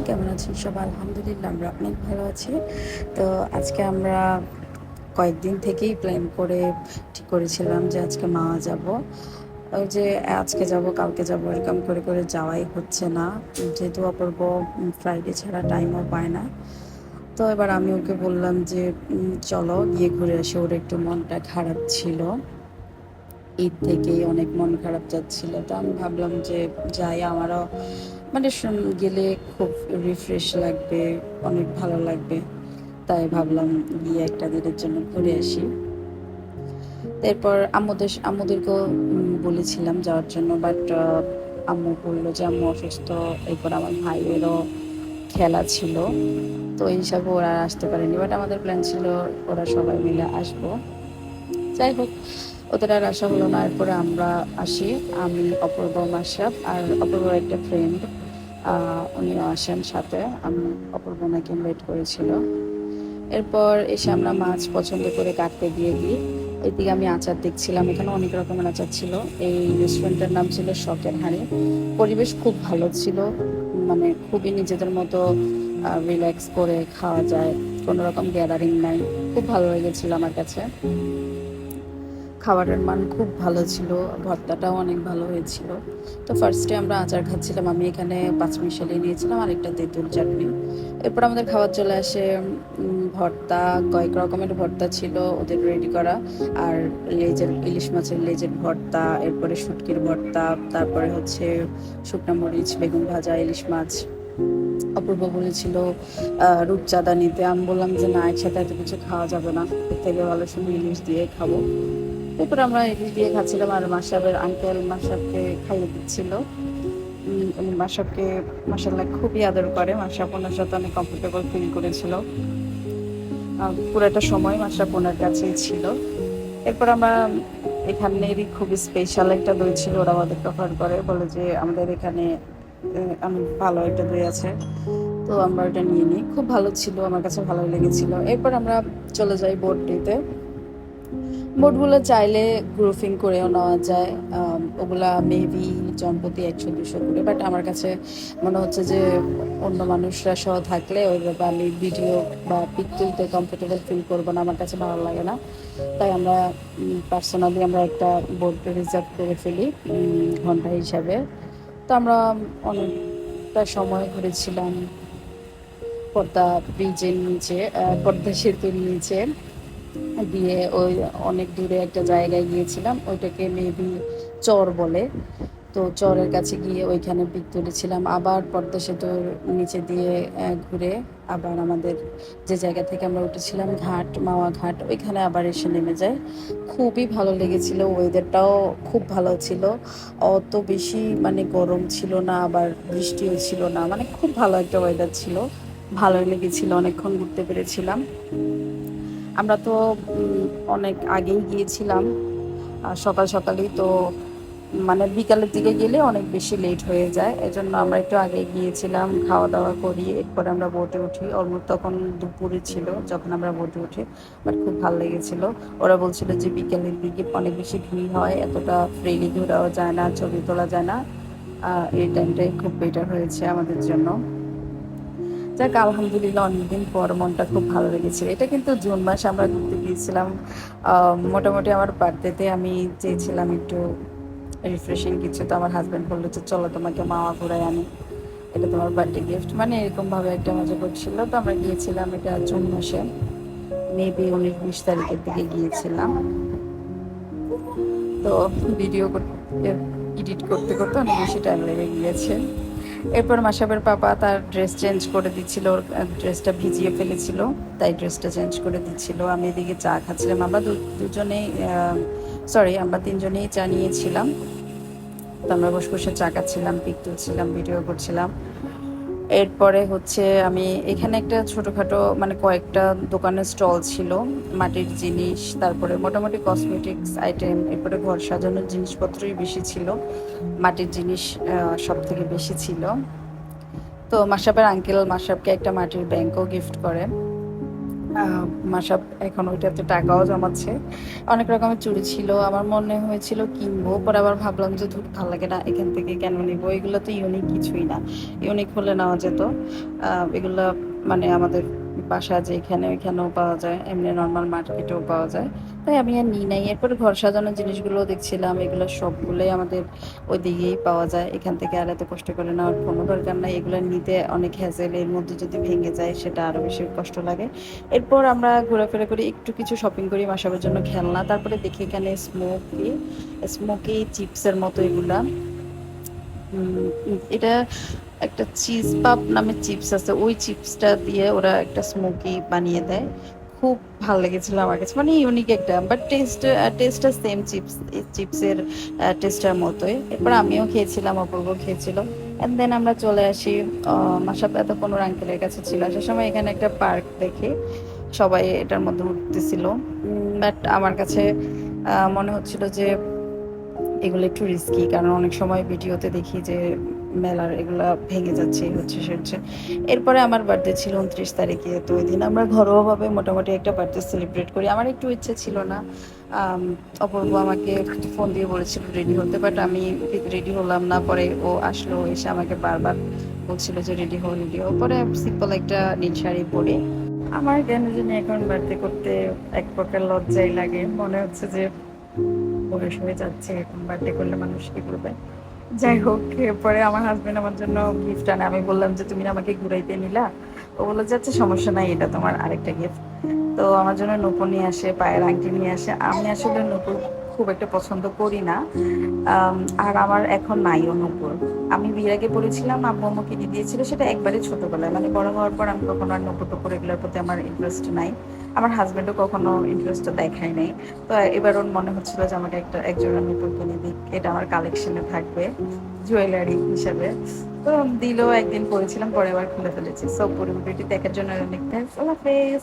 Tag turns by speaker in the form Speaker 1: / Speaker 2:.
Speaker 1: কেমন আছেন সবাই? আলহামদুলিল্লাহ আমরা অনেক ভালো আছি। তো আজকে আমরা কয়েকদিন থেকেই প্ল্যান করে ঠিক করেছিলাম যে আজকে মাওয়া যাব। ওই যে আজকে যাব কালকে যাব এরকম করে করে যাওয়াই হচ্ছে না। যেহেতু অপূর্ব ফ্রাইডে ছাড়া টাইমও পায় না। তো এবার আমি ওকে বললাম যে চলো গিয়ে ঘুরে আসি। ওর একটু মনটা খারাপ ছিল। ঈদ থেকেই অনেক মন খারাপ যাচ্ছিল। তো আমি ভাবলাম যে যাই, আমারও মানে গেলে খুব রিফ্রেশ লাগবে, অনেক ভালো লাগবে। তাই ভাবলাম গিয়ে একটা দিনের জন্য ঘুরে আসি। তারপর আম্মুদেরকেও বলেছিলাম যাওয়ার জন্য, বাট আম্মু বললো যে আম্মু অসুস্থ। এরপর আমার ভাইয়েরও খেলা ছিল, তো এই হিসাবে ওরা আর আসতে পারেনি। বাট আমাদের প্ল্যান ছিল ওরা সবাই মিলে আসবো। যাই হোক, ওদের আর আসা হলো না। এরপরে আমরা আসি, আমি, অপূর্ব, মাশরাফ আর অপূর্বর একটা ফ্রেন্ড, উনিও আসেন সাথে। আমি অপূর্ব ওনাকে ইনভাইট করেছিল। এরপর এসে আমরা মাছ পছন্দ করে কাটতে দিয়ে দিই। এদিকে আমি আচার দেখছিলাম, এখানে অনেক রকমের আচার ছিল। এই রেস্টুরেন্টের নাম ছিল শখের হাঁড়ি। পরিবেশ খুব ভালো ছিল, মানে খুবই নিজেদের মতো রিল্যাক্স করে খাওয়া যায়, কোনো রকম গ্যাদারিং নাই। খুব ভালো লেগেছিল আমার কাছে। খাবারের মান খুব ভালো ছিল, ভর্তাটাও অনেক ভালো হয়েছিল। তো ফার্স্টে আমরা আচার খাচ্ছিলাম, আমি এখানে পাঁচমিশালি নিয়েছিলাম আর একটা তেঁতুল চাটনি। এরপর আমাদের খাবার চলে আসে। ভর্তা, কয়েক রকমের ভর্তা ছিল ওদের রেডি করা। আর ইলিশ মাছের লেজের ভর্তা, এরপরে শুটকির ভর্তা, তারপরে হচ্ছে শুকনা মরিচ, বেগুন ভাজা, ইলিশ মাছ। অপূর্ব বলেছিল রূপচাঁদা নিতে। আমি বললাম যে না, একসাথে এত কিছু খাওয়া যাবে না, এর থেকে ভালো শুধু ইলিশ দিয়ে খাবো। এরপর আমরা ইলিশ দিয়ে খাচ্ছিলাম আর মাশরাফের আঙ্কেল মাশরাফকে খাইয়ে দিচ্ছিল। উনি মাশরাফকে মাশাআল্লাহ খুবই আদর করে। মাশরাফ ওনার সাথে অনেক কমফোর্টেবল ফিল করেছিল। পুরোটা সময় মাশরাফ ওনার কাছেই ছিল। এরপর আমরা এখানেরই খুবই স্পেশাল একটা দই ছিল, ওরা আমাদেরকে অফার করে, বলে যে আমাদের এখানে অনেক ভালো একটা দই আছে। তো আমরা ওটা নিয়ে নিই, খুব ভালো ছিল, আমার কাছে ভালো লেগেছিল। এরপর আমরা চলে যাই বোট ডেতে। বোটগুলো চাইলে গ্রুপিং করেও নেওয়া যায়। ওগুলা মেবি জনপ্রতি 100-200 করে, বাট আমার কাছে মনে হচ্ছে যে অন্য মানুষরা সহ থাকলে ওইভাবে আমি ভিডিও বা পিক তুলতে কমফোর্টেবল ফিল করবো না, আমার কাছে ভালো লাগে না। তাই আমরা পার্সোনালি আমরা একটা বোট রিজার্ভ করে ফেলি ঘন্টা হিসাবে। তো আমরা অনেকটা সময় ঘুরেছিলাম পদ্মা ব্রিজের নিচে, পদ্মা সেতুর নিচে দিয়ে ওই অনেক দূরে একটা জায়গায় গিয়েছিলাম, ওইটাকে মেবি চর বলে। তো চরের কাছে গিয়ে ওইখানে পিক তুলেছিলাম। আবার পদ্মা সেতুর নিচে দিয়ে ঘুরে আবার আমাদের যে জায়গা থেকে আমরা উঠেছিলাম ঘাট, মাওয়া ঘাট, ওইখানে আবার এসে নেমে যায়। খুবই ভালো লেগেছিল, ওয়েদারটাও খুব ভালো ছিল। অত বেশি মানে গরম ছিল না, আবার বৃষ্টিও ছিল না, মানে খুব ভালো একটা ওয়েদার ছিল। ভালোই লেগেছিল, অনেকক্ষণ ঘুরতে পেরেছিলাম। আমরা তো অনেক আগেই গিয়েছিলাম, সকাল সকালই। তো মানে বিকালের দিকে গেলে অনেক বেশি লেট হয়ে যায়, এজন্য আমরা একটু আগে গিয়েছিলাম, খাওয়া দাওয়া করি। এরপরে আমরা বোটে উঠি, অলমোস্ট তখন দুপুরে ছিল যখন আমরা বোটে উঠি। বাট খুব ভালো লেগেছিল। ওরা বলছিল যে বিকেলের দিকে অনেক বেশি ভিড় হয়, এতটা ফ্রিলি ঘোরাও যায় না, ছবি তোলা যায় না। এই টাইমটাই খুব বেটার হয়েছে আমাদের জন্য। যাক, আলহামদুলিল্লাহ অনেকদিন পর মনটা খুব ভালো লেগেছিল। এটা কিন্তু জুন মাসে আমরা ঘুরতে গিয়েছিলাম। মোটামুটি আমার বার্থডেতে আমি চেয়েছিলাম একটু রিফ্রেশিং কিছু। তো আমার হাজব্যান্ড বললো যে চলো তোমাকে মাওয়া ঘুরাই আনি, এটা তোমার বার্থডে গিফট, মানে এরকমভাবে একটা মজা করছিল। তো আমরা গিয়েছিলাম এটা জুন মাসে, মেবি 19-20 তারিখের দিকে গিয়েছিলাম। তো ভিডিও এডিট করতে করতে অনেক বেশি টাইম লেগে গিয়েছে। এরপর মাসাবের পাপা তার ড্রেস চেঞ্জ করে দিচ্ছিল, ওর ড্রেসটা ভিজিয়ে ফেলেছিল, তাই ড্রেসটা চেঞ্জ করে দিচ্ছিল। আমি এদিকে চা খাচ্ছিলাম। আমরা দুজনেই আমরা তিনজনেই চা নিয়েছিলাম। তো আমরা বসে বসে চা খাচ্ছিলাম, পিক তুলছিলাম, ভিডিও করছিলাম। এরপরে হচ্ছে আমি এখানে একটা ছোটোখাটো মানে কয়েকটা দোকানের স্টল ছিল, মাটির জিনিস, তারপরে মোটামুটি কসমেটিক্স আইটেম, এরপরে ঘর সাজানোর জিনিসপত্রই বেশি ছিল, মাটির জিনিস সব থেকে বেশি ছিল। তো মাশরাফের আঙ্কেল মাশরাফকে একটা মাটির ব্যাংকও গিফট করে। মাসাব এখন ওইটাতে টাকাও জমাচ্ছে। অনেক রকমের চুড়ি ছিল, আমার মনে হয়েছিল কিনবো, পরে আবার ভাবলাম যে ধুর ভালো লাগে না, এখান থেকে কেন নিবো, এগুলো তো ইউনিক কিছুই না, ইউনিক হলে নেওয়া যেত। এগুলো মানে আমাদের বাসা যে এখানে ওইখানেও পাওয়া যায়, এমনি নর্মাল মার্কেটেও পাওয়া যায়, তাই আমি আর নিই নাই। এরপরে ঘর সাজানোর জিনিসগুলো দেখছিলাম, এগুলো সবগুলোই আমাদের ওই দিকেই পাওয়া যায়, এখান থেকে আর এত কষ্ট করে নেওয়ার কোনো দরকার নাই। এগুলো নিতে অনেক হ্যাজেল, এর মধ্যে যদি ভেঙে যায় সেটা আরও বেশি কষ্ট লাগে। এরপর আমরা ঘোরাফেরা করি, একটু কিছু শপিং করি মাসাবের জন্য খেলনা, তারপরে দেখি এখানে স্মোকি স্মোকি চিপসের মতো এগুলা। এটা একটা চিজ পাপ নামের চিপস আছে, ওই চিপসটা দিয়ে ওরা একটা স্মোকি বানিয়ে দেয়। খুব ভালো লেগেছিল আমার কাছে, মানে ইউনিক একটা, বাট টেস্টটা সেম চিপসের টেস্টের মতোই। এরপর আমিও খেয়েছিলাম, অপূর্ব খেয়েছিল। অ্যান্ড দেন আমরা চলে আসি মাসাব এতক্ষণ ওর আঙ্কেলের কাছে ছিল, আসার সময় এখানে একটা পার্ক দেখে সবাই এটার মধ্যে উঠতেছিল। বাট আমার কাছে মনে হচ্ছিল যে এগুলো একটু রিস্কি, কারণ অনেক সময় ভিডিওতে দেখি যে মেলার এগুলা ভেঙে যাচ্ছে, এই হচ্ছে সে হচ্ছে। এরপরে আমার বার্থডে ছিল 29 তারিখে, তো ওই দিন আমরা ঘরোয়াভাবে মোটামুটি একটা বার্থডে সেলিব্রেট করি। আমার একটু ইচ্ছে ছিল না, আম, অপূর্ব আমাকে ফোন দিয়ে বলেছিল রেডি হতে, বাট আমি রেডি হলাম না। পরে ও আসলো, এসে আমাকে বারবার বলছিল যে রেডি হো। পরে সিম্পল একটা নীল শাড়ি পরে আমার কেন জানি এখন বার্থডে করতে এক প্রকার লজ্জাই লাগে, মনে হচ্ছে যে বয়স হয়ে যাচ্ছে, এখন বার্থডে করলে মানুষ কি করবে। যাই হোক, এরপরে আমার হাজবেন্ড আমার জন্য গিফট আনে। আমি বললাম যে তুমি না আমাকে ঘুরাইতে নিলা, ও বললো যে আচ্ছা সমস্যা নাই, এটা তোমার আরেকটা গিফট। তো আমার জন্য নূপুর নিয়ে আসে, পায়ের আংটি নিয়ে আসে। আমি আসলে নূপুর খুব একটা পছন্দ করি না, আর আমার এখন নাইও নূপুর। আমি বিয়ের আগে পরেছিলাম, আম্মু আম্মু কিনে দিয়েছিল, সেটা একবারে ছোটবেলায়, মানে বড় হওয়ার পর আমি কখনো আর নূপুর টুপুর এগুলোর প্রতি আমার ইন্টারেস্ট নাই। আমার হাজবেন্ডও কখনো ইন্টারেস্টটা দেখায় নাই। তো এবার ওর মনে হচ্ছিল যে আমাকে একজোড়া নূপুর কিনে দিক, এটা আমার কালেকশনে থাকবে জুয়েলারি হিসেবে। তো দিলেও, একদিন পরেছিলাম, পরে আবার খুলে ফেলেছি। সো পুরো ভিডিওটি দেখার জন্য অনেক থ্যাঙ্কস, আল্লাহ হাফেজ।